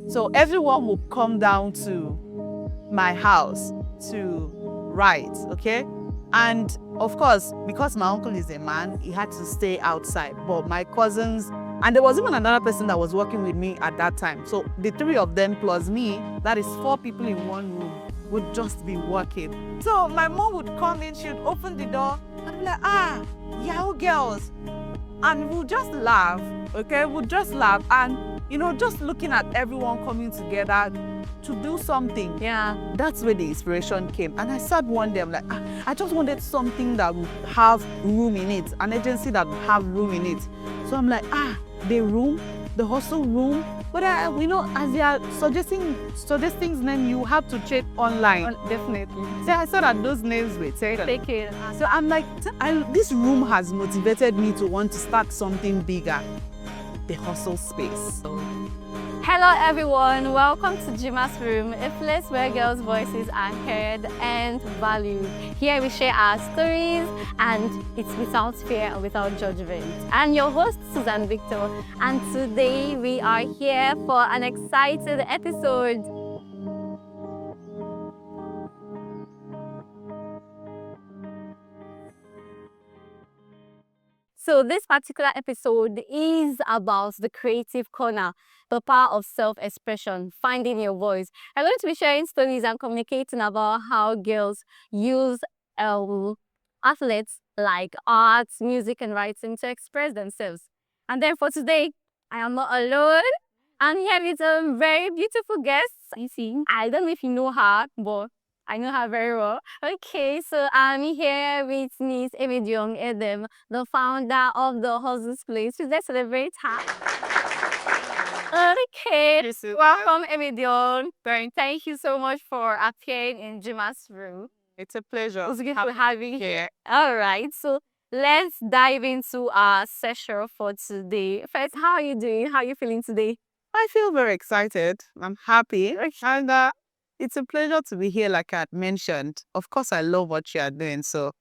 So everyone would come down to my house to write, okay? And of course, because my uncle is a man, he had to stay outside. But my cousins, and there was even another person that was working with me at that time. So the three of them plus me, that is 4 people in one room, would just be working. So my mom would come in, she would open the door, and be like, Yahoo girls. And we'll just laugh, okay? We'll just laugh. And, just looking at everyone coming together to do something. Yeah. That's where the inspiration came. And I sat one day, I'm like, I just wanted something that would have room in it, an agency that would have room in it. So I'm like, the hustle room. But as they are suggesting names, you have to check online. Definitely. So I saw that those names were taken. Take it. So I'm like, this room has motivated me to want to start something bigger, the hustle space. Hello everyone, welcome to Jima's Room, a place where girls' voices are heard and valued. Here we share our stories and it's without fear and without judgment. I'm your host Susan Victor and today we are here for an exciting episode. So this particular episode is about the creative corner, the power of self-expression, finding your voice. I'm going to be sharing stories and communicating about how girls use athletes like art, music, and writing to express themselves. And then for today, I am not alone. I'm here with a very beautiful guest. You see, I don't know if you know her, but I know her very well. Okay, so I'm here with Miss Emediong Edem, the founder of the Hustle's Place. Let's celebrate her. Okay, welcome Emediong. Thank you so much for appearing in Jima's Room. It's a pleasure. It's good to have you here. All right, so let's dive into our session for today. First, how are you doing? How are you feeling today? I feel very excited. I'm happy. And it's a pleasure to be here, like I had mentioned. Of course, I love what you are doing. So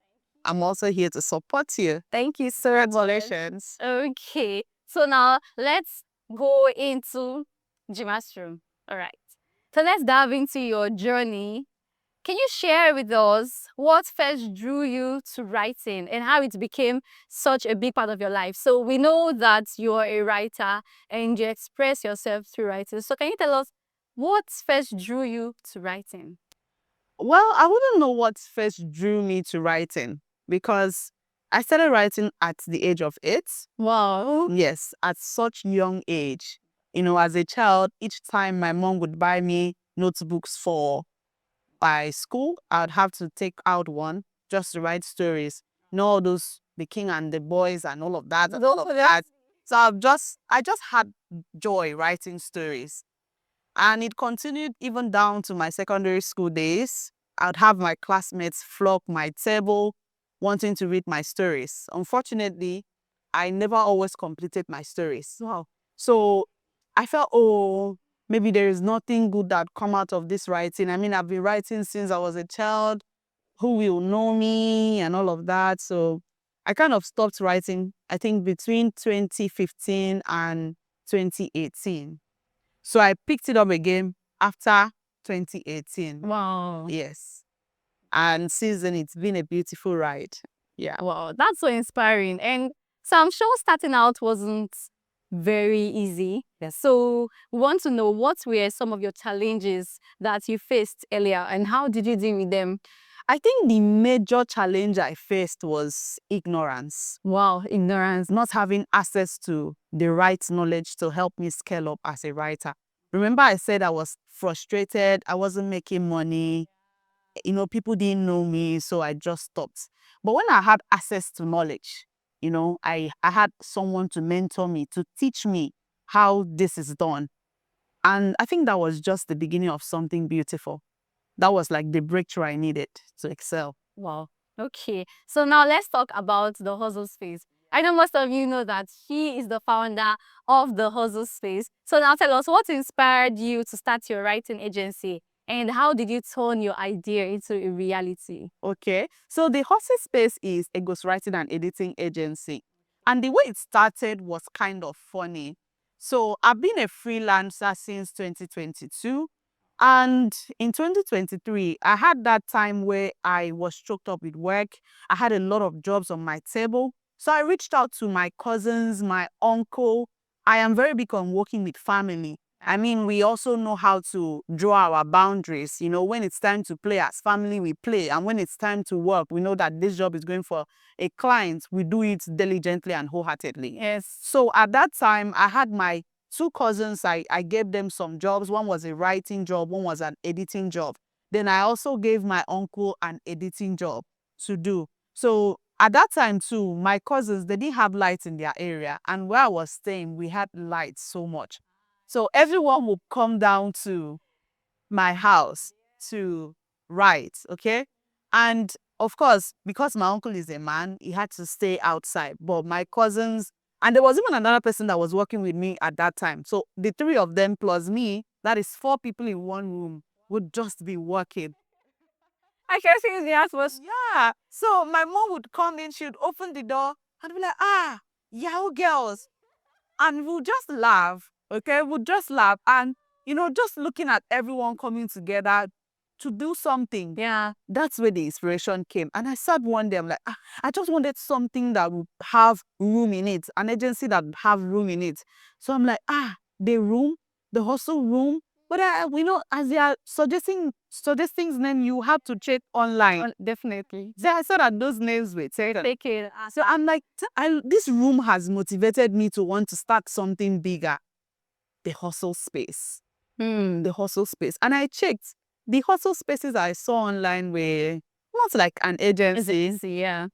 I'm also here to support you. Thank you so much. Congratulations. Okay, so now let's go into Jima's Room. All right, so let's dive into your journey. Can you share with us what first drew you to writing and how it became such a big part of your life? So we know that you're a writer and you express yourself through writing. So can you tell us what first drew you to writing? Well, I wouldn't know what first drew me to writing because I started writing at the age of 8. Wow. Yes, at such young age. As a child, each time my mom would buy me notebooks for by school, I would have to take out one just to write stories. All those The King and the Boys and all of that. So I just had joy writing stories. And it continued even down to my secondary school days. I'd have my classmates flock my table wanting to read my stories. Unfortunately, I never always completed my stories. Wow. So I felt, maybe there is nothing good that come out of this writing. I mean, I've been writing since I was a child. Who will know me and all of that? So I kind of stopped writing, I think, between 2015 and 2018. So I picked it up again after 2018. Wow. Yes. And since then, it's been a beautiful ride. Yeah. Wow, that's so inspiring. And so I'm sure starting out wasn't very easy. Yes. So we want to know what were some of your challenges that you faced earlier and how did you deal with them? I think the major challenge I faced was ignorance. Wow, ignorance. Not having access to the right knowledge to help me scale up as a writer. Remember I said I was frustrated, I wasn't making money, people didn't know me, so I just stopped. But when I had access to knowledge, I had someone to mentor me, to teach me how this is done. And I think that was just the beginning of something beautiful. That was like the breakthrough I needed to excel. Wow. Okay. So now let's talk about the Hustle Space. I know most of you know that he is the founder of the Hustle Space. So now tell us what inspired you to start your writing agency and how did you turn your idea into a reality? Okay. So the Hustle Space is a ghostwriting and editing agency. And the way it started was kind of funny. So I've been a freelancer since 2022. And in 2023, I had that time where I was choked up with work. I had a lot of jobs on my table. So I reached out to my cousins, my uncle. I am very big on working with family. I mean, we also know how to draw our boundaries. You know, when it's time to play as family, we play. And when it's time to work, we know that this job is going for a client. We do it diligently and wholeheartedly. Yes. So at that time, I had my two cousins. I gave them some jobs. One was a writing job, one was an editing job. Then I also gave my uncle an editing job to do. So at that time too, my cousins, they didn't have lights in their area. And where I was staying, we had lights so much. So everyone would come down to my house to write, okay? And of course, because my uncle is a man, he had to stay outside. But my cousins, and there was even another person that was working with me at that time. So the three of them plus me, that is four people in one room, would just be working. I can see the atmosphere. Yeah. So my mom would come in, she would open the door and be like, Yahoo girls. And we'll just laugh, okay? We'll just laugh. And, just looking at everyone coming together to do something. Yeah. That's where the inspiration came. And I sat one day, I'm like, I just wanted something that would have room in it, an agency that would have room in it. So I'm like, the room, the hustle room. But as they are suggesting names, you have to check online. Definitely. So I saw that those names were taken. Take it. So I'm like, this room has motivated me to want to start something bigger. The hustle space. The hustle space. And I checked. The hustle spaces I saw online were not like an agency. Yeah.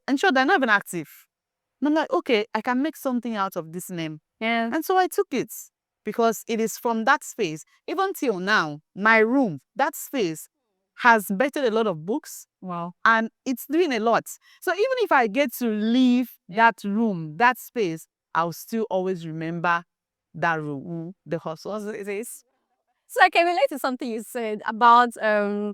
And sure, they're not even active. And I'm like, okay, I can make something out of this name. Yeah. And so I took it because it is from that space. Even till now, my room, that space, has bettered a lot of books. Wow. And it's doing a lot. So even if I get to leave that room, that space, I'll still always remember that room, the hustle. It is. So I can relate to something you said about the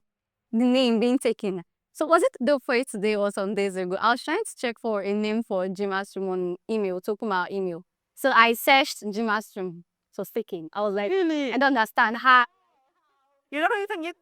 name being taken. So was it though for it today or some days ago? I was trying to check for a name for Jima's room on email, Tokuma email. So I searched Jima's room. So taken. I was like, Really? I don't understand how. You know what you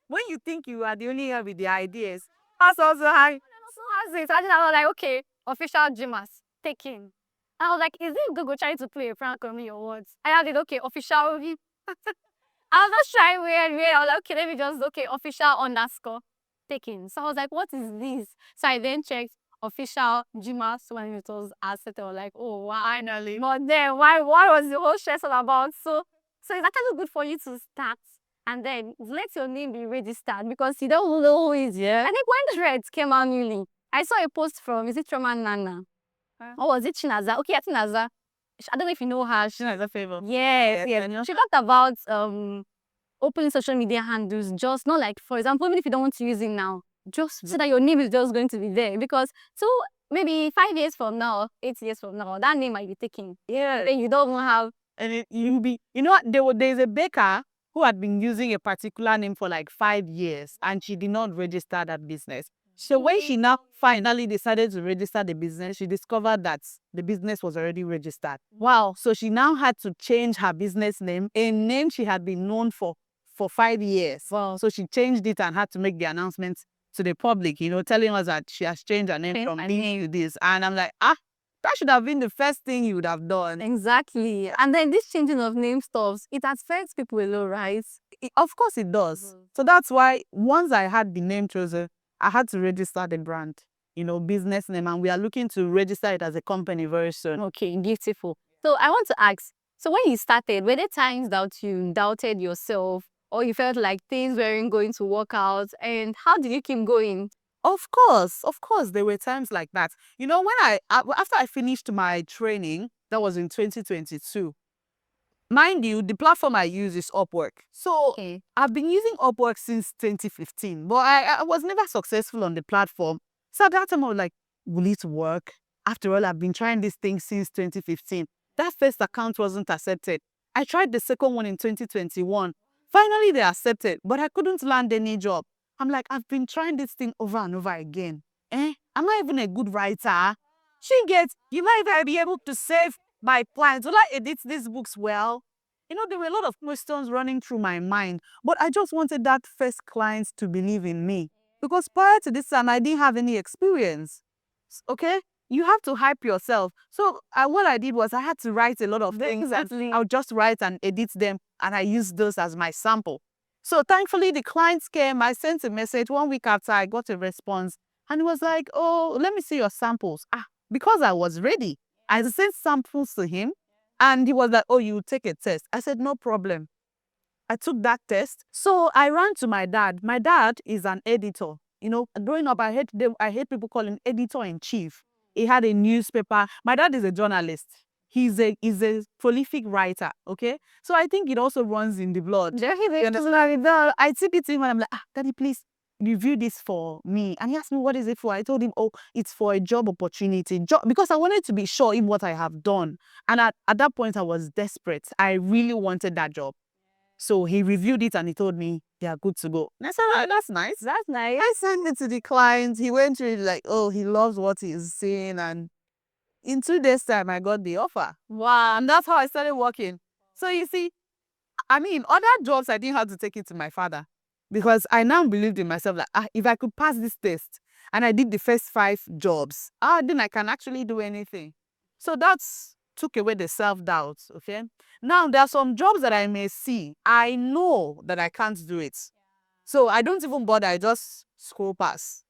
when you think you are the only one with the ideas, that's also high. So how's it? I was like, okay, official Jimas, taken. I was like, is it Google trying to play a prank on me or what? I added, okay, official. I was just trying weird. I was like, okay, let me just, okay, official underscore taken. So I was like, what is this? So I then checked official Jimas when it was accepted. I was like, oh, wow. Finally. But then, what was the whole stress all about? So it's actually good for you to start and then let your name be registered because you don't know who is. Yeah. I think when Threads came out newly, I saw a post from, is it Trauma Nana? Or was it Chinaza? Okay, I think Naza. I don't know if you know her. She is a favor. Yes, Yeah, yes. I know. She talked about opening social media handles, just not like, for example, even if you don't want to use it now, just so that your name is just going to be there. Because maybe 5 years from now, 8 years from now, that name might be taken. Yeah. Then you don't even have. And you'll be, what? There's a baker who had been using a particular name for like 5 years and she did not register that business. So when she now finally decided to register the business, she discovered that the business was already registered. Wow. So she now had to change her business name, a name she had been known for 5 years. Wow. So she changed it and had to make the announcement to the public, telling us that she has changed her name from this to this. And I'm like, that should have been the first thing you would have done. Exactly. And then this changing of name stuffs, it affects people a lot, right? Of course it does. So that's why once I had the name chosen, I had to register the brand, business name, and we are looking to register it as a company very soon. Okay, beautiful. So I want to ask, so when you started, were there times that you doubted yourself or you felt like things weren't going to work out? And how did you keep going? Of course, there were times like that. When after I finished my training, that was in 2022, mind you, the platform I use is Upwork. So I've been using Upwork since 2015, but I was never successful on the platform. So at that time I was like, will it work? After all, I've been trying this thing since 2015. That first account wasn't accepted. I tried the second one in 2021. Finally, they accepted, but I couldn't land any job. I'm like, I've been trying this thing over and over again. I'm not even a good writer. You might even be able to save my clients, will I edit these books well? There were a lot of questions running through my mind, but I just wanted that first client to believe in me. Because prior to this time, I didn't have any experience. Okay? You have to hype yourself. So what I did was I had to write a lot of things. Exactly. I'll just write and edit them, and I use those as my sample. So thankfully, the clients came. I sent a message 1 week after I got a response, and it was like, oh, let me see your samples. Because I was ready, I sent samples to him, and he was like, oh, you take a test. I said, no problem. I took that test. So I ran to my dad. My dad is an editor. Growing up, I hate people calling editor-in-chief. He had a newspaper. My dad is a journalist. He's a prolific writer, okay? So I think it also runs in the blood. Definitely. I took it to him and I'm like, Daddy, please review this for me. And he asked me, what is it for? I told him, oh, it's for a job opportunity. Because I wanted to be sure in what I have done. And at that point, I was desperate. I really wanted that job. So he reviewed it and he told me they are good to go. And I said, oh, that's nice. That's nice. I sent it to the client. He went through it like, oh, he loves what he's seeing. And in 2 days' time, I got the offer. Wow. And that's how I started working. So you see, other jobs, I didn't have to take it to my father. Because I now believed in myself that if I could pass this test and I did the first 5 jobs, then I can actually do anything. So that's took away the self-doubt, okay? Now, there are some jobs that I may see. I know that I can't do it. So I don't even bother. I just scroll past.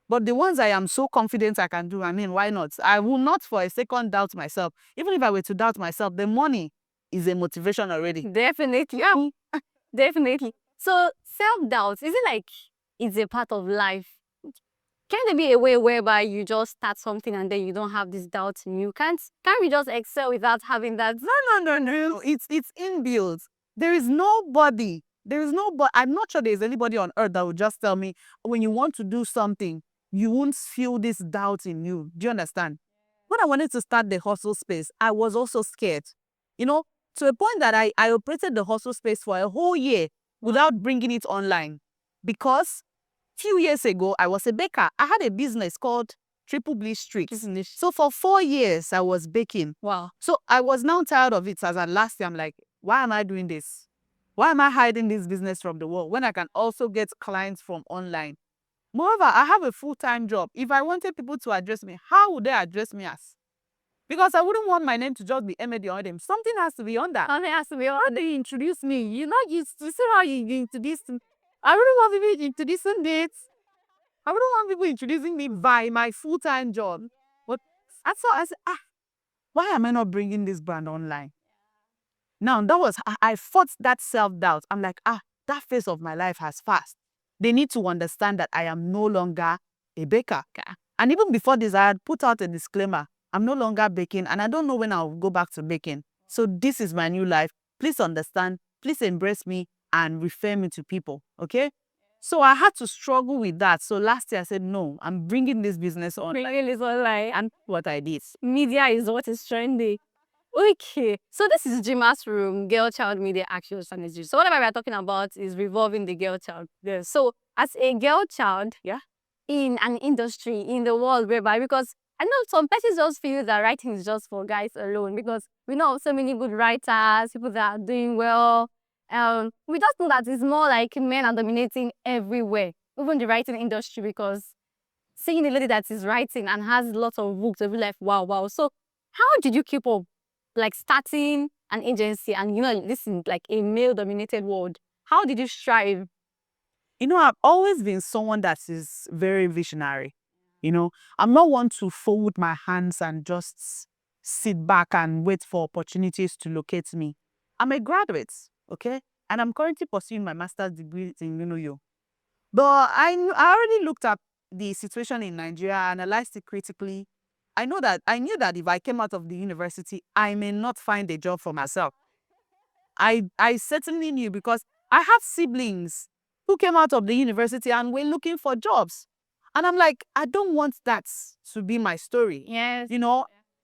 But the ones I am so confident I can do, why not? I will not for a second doubt myself. Even if I were to doubt myself, the money is a motivation already. Definitely. Yeah. Definitely. So self-doubt, is it like it's a part of life? Can there be a way whereby you just start something and then you don't have this doubt in you? Can't we just excel without having that? No. It's inbuilt. There is nobody. I'm not sure there's anybody on earth that will just tell me when you want to do something, you won't feel this doubt in you. Do you understand? When I wanted to start the hustle space, I was also scared. To a point that I operated the hustle space for a whole year without bringing it online. Because few years ago, I was a baker. I had a business called Triple Bliss Streaks. So for 4 years, I was baking. Wow. So I was now tired of it. As at last year, I'm like, why am I doing this? Why am I hiding this business from the world when I can also get clients from online? Moreover, I have a full-time job. If I wanted people to address me, how would they address me as? Because I wouldn't want my name to just be Emediong Edem. Something has to be on that. Something has to be on. How do you introduce me? You see how you introduce me. I wouldn't want people introducing dates. I wouldn't want people introducing me by my full-time job. But I said, why am I not bringing this brand online? Now, I fought that self-doubt. I'm like, that phase of my life has passed. They need to understand that I am no longer a baker. And even before this, I had put out a disclaimer. I'm no longer baking, and I don't know when I'll go back to baking. So this is my new life. Please understand. Please embrace me and refer me to people, okay? So I had to struggle with that. So last year I said, no, I'm bringing this business on. Bringing this online. And what I did. Media is what is trending. Okay, so this is Jima's room, girl child media action strategy. So whatever we're talking about is revolving the girl child. Yes. So as a girl child, in an industry, in the world whereby, because I know some persons just feel that writing is just for guys alone, because we know so many good writers, people that are doing well. We just know that it's more like men are dominating everywhere, even the writing industry, because seeing a lady that is writing and has lots of books, they'll be like, wow. So how did you keep up? Like starting an agency and this is like a male dominated world. How did you strive? I've always been someone that is very visionary. I'm not one to fold my hands and just sit back and wait for opportunities to locate me. I'm a graduate, okay? And I'm currently pursuing my master's degree in UNOYO. But I already looked at the situation in Nigeria, analyzed it critically. I knew that if I came out of the university, I may not find a job for myself. I certainly knew, because I have siblings who came out of the university and were looking for jobs. And I'm like, I don't want that to be my story. Yes.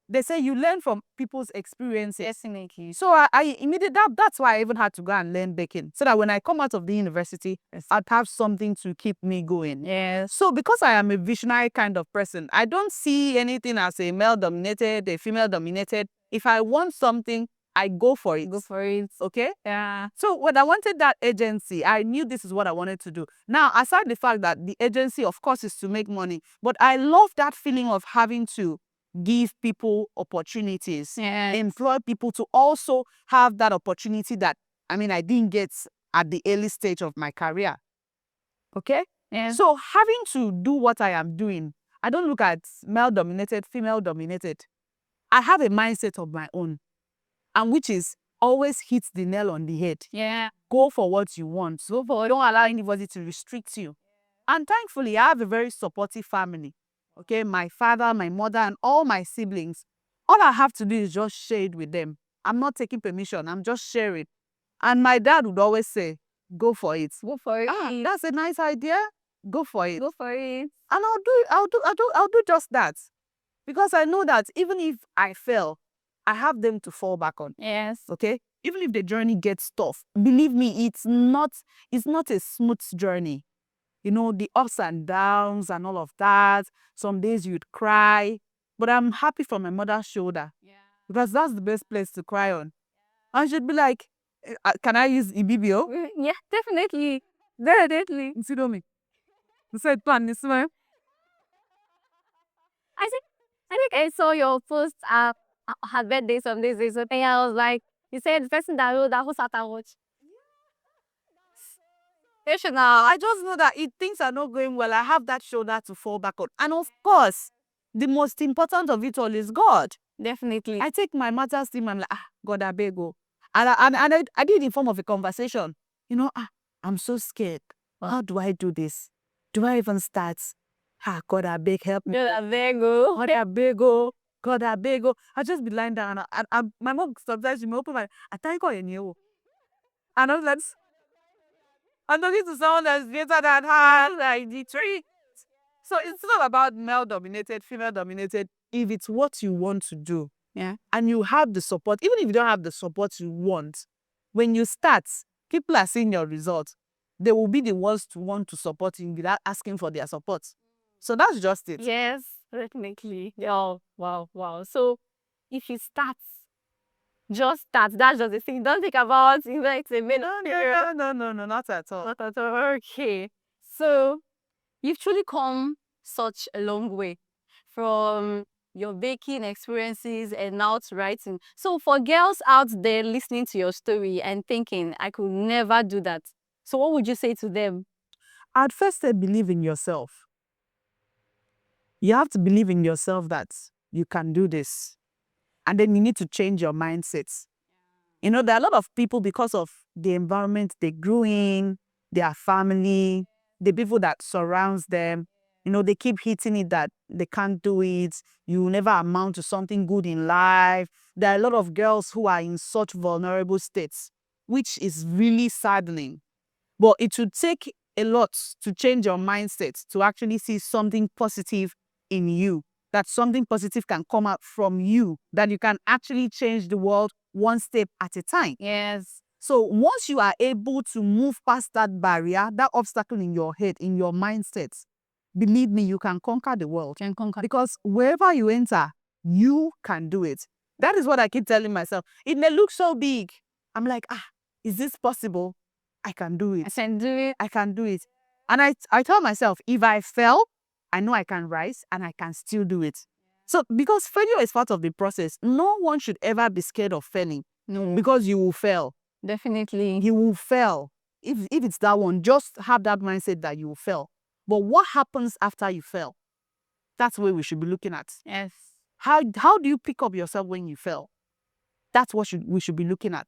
They say you learn from people's experiences. Definitely. So I immediately, that's why I even had to go and learn baking. So that when I come out of the university, I'd have something to keep me going. Yes. So because I am a visionary kind of person, I don't see anything as a male-dominated, a female-dominated. If I want something, I go for it. Go for it. Okay? Yeah. So when I wanted that agency, I knew this is what I wanted to do. Now, aside the fact that the agency, of course, is to make money, but I love that feeling of having to give people opportunities, Yes. employ people to also have that opportunity that, I mean, I didn't get at the early stage of my career. Okay? Yes. So having to do what I am doing, I don't look at male-dominated, female-dominated. I have a mindset of my own, and which is always hit the nail on the head. Yeah. Go for what you want. Go for it. Don't allow anybody to restrict you. And thankfully, I have a very supportive family. Okay, my father, my mother, and all my siblings. All I have to do is just share it with them. I'm not taking permission. I'm just sharing. And my dad would always say, "Go for it. Go for it. Ah, that's a nice idea. Go for it." Go for it. And I'll do just that, because I know that even if I fail, I have them to fall back on. Yes. Okay, even if the journey gets tough, believe me, it's not a smooth journey. You know, the ups and downs and all of that. Some days you'd cry, but I'm happy from my mother's shoulder, because that's the best place to cry on. And she'd be like, "Can I use Ibibio?" Yeah, definitely. Definitely. You see me? You said, "Plan this way." I saw your post her birthday some days ago. And I was like, you said the person that wrote that who sat and watched. Now, I just know that if things are not going well, I have that shoulder to fall back on. And of course, the most important of it all is God. Definitely. I take my matters to him. I'm like, God, I beg you. And I did it in form of a conversation. You know, I'm so scared. How do I do this? Do I even start? God, I beg, help me. God, I beg you. God, I beg you. God, I beg you. I just be lying down. And my mom sometimes she may open my, I thank God you. And I'm like, I'm talking to someone that's greater than her, like the tree. So it's not about male-dominated, female-dominated. If it's what you want to do, Yeah. and you have the support, even if you don't have the support you want, when you start, people are seeing your results. They will be the ones to want to support you without asking for their support. So that's just it. Yes, definitely. Oh, wow, wow. So if you start, just start. That's just the thing. Don't think about it. It's a minute. No, not at all. Not at all. Okay. So you've truly come such a long way from your baking experiences and now to writing. So for girls out there listening to your story and thinking, I could never do that. So what would you say to them? At first, believe in yourself. You have to believe in yourself that you can do this. And then you need to change your mindset. You know, there are a lot of people, because of the environment they grew in, their family, the people that surrounds them, you know, they keep hitting it that they can't do it. You will never amount to something good in life. There are a lot of girls who are in such vulnerable states, which is really saddening. But it would take a lot to change your mindset to actually see something positive in you, that something positive can come out from you, that you can actually change the world one step at a time. Yes. So once you are able to move past that barrier, that obstacle in your head, in your mindset, believe me, you can conquer the world. Can conquer. Because wherever you enter, you can do it. That is what I keep telling myself. It may look so big. I'm like, is this possible? I can do it. I can do it. I can do it. And I tell myself, if I fail, I know I can rise and I can still do it. So because failure is part of the process, no one should ever be scared of failing. No. Because you will fail. Definitely. You will fail. If it's that one, just have that mindset that you will fail. But what happens after you fail? That's where we should be looking at. Yes. How do you pick up yourself when you fail? That's what we should be looking at.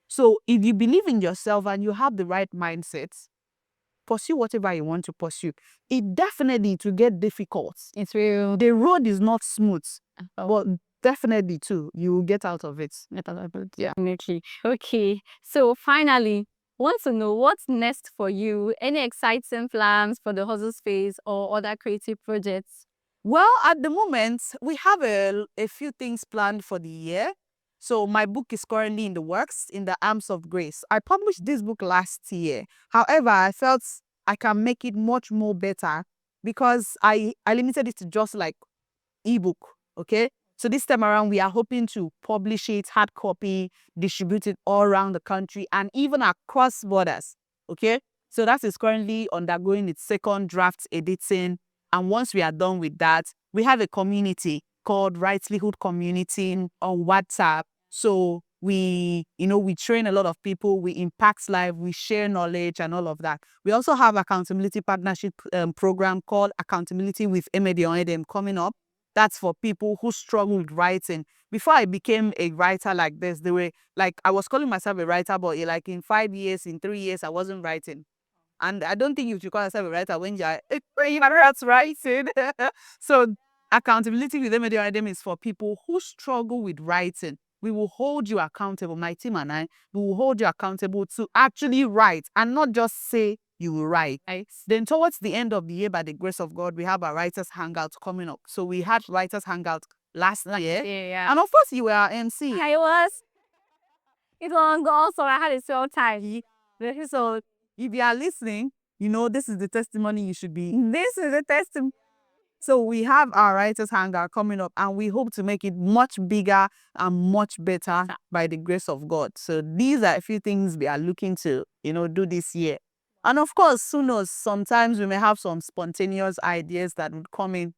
So if you believe in yourself and you have the right mindset, pursue whatever you want to pursue. It definitely to get difficult. It's real. The road is not smooth, but definitely too, you will get out of it. Yeah. Definitely. Okay. So finally, want to know what's next for you? Any exciting plans for the hustle space or other creative projects? Well, at the moment, we have a few things planned for the year. So my book is currently in the works, In the Arms of Grace. I published this book last year. However, I felt I can make it much more better because I limited it to just like ebook. Okay. So this time around, we are hoping to publish it hard copy, distribute it all around the country and even across borders. Okay. So that is currently undergoing its second draft editing. And once we are done with that, we have a community called Rightlyhood Community on WhatsApp. So we train a lot of people, we impact life, we share knowledge and all of that. We also have accountability partnership program called Accountability with Emediong Edem coming up. That's for people who struggle with writing. Before I became a writer like this, they were like, I was calling myself a writer, but like in 5 years, in 3 years, I wasn't writing. And I don't think you should call yourself a writer when you're not writing. So accountability with Emediong Edem is for people who struggle with writing. We will hold you accountable, my team and I, we will hold you accountable to actually write and not just say you will write. Right? Then towards the end of the year, by the grace of God, we have our Writers Hangout coming up. So we had Writers Hangout last year. Yeah. And of course, you were our MC. I was. It was also, I had a swell time. So if you are listening, this is the testimony you should be. This is the testimony. So we have our Writers Hangout coming up and we hope to make it much bigger and much better by the grace of God. So these are a few things we are looking to, do this year. And of course, who knows, sometimes we may have some spontaneous ideas that would come in.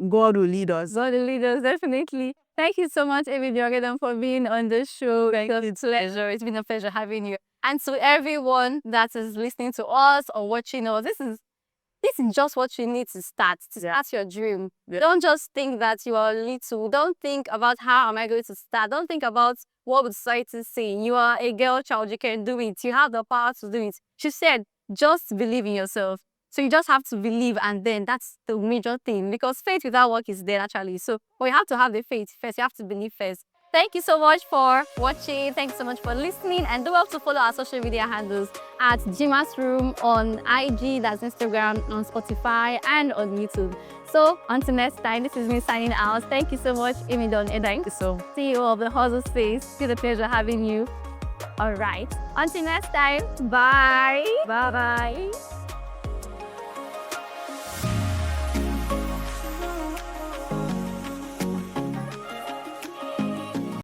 God will lead us. God will lead us, definitely. Thank you so much, Emediong Edem, for being on the show. It's a pleasure. It's been a pleasure having you. And to everyone that is listening to us or watching us, this is just what you need to start. That's your dream. Yeah. Don't just think that you are little. Don't think about how am I going to start. Don't think about what would society say. You are a girl child. You can do it. You have the power to do it. She said, just believe in yourself. So you just have to believe, and then that's the major thing, because faith without work is dead actually. So you have to have the faith first. You have to believe first. Thank you so much for watching. Thanks so much for listening. And do help to follow our social media handles at Jima's Room on IG, that's Instagram, on Spotify, and on YouTube. So until next time, this is me signing out. Thank you so much, Emediong Edem. So CEO of the Hustle Space. It's been a pleasure having you. All right. Until next time. Bye. Bye-bye.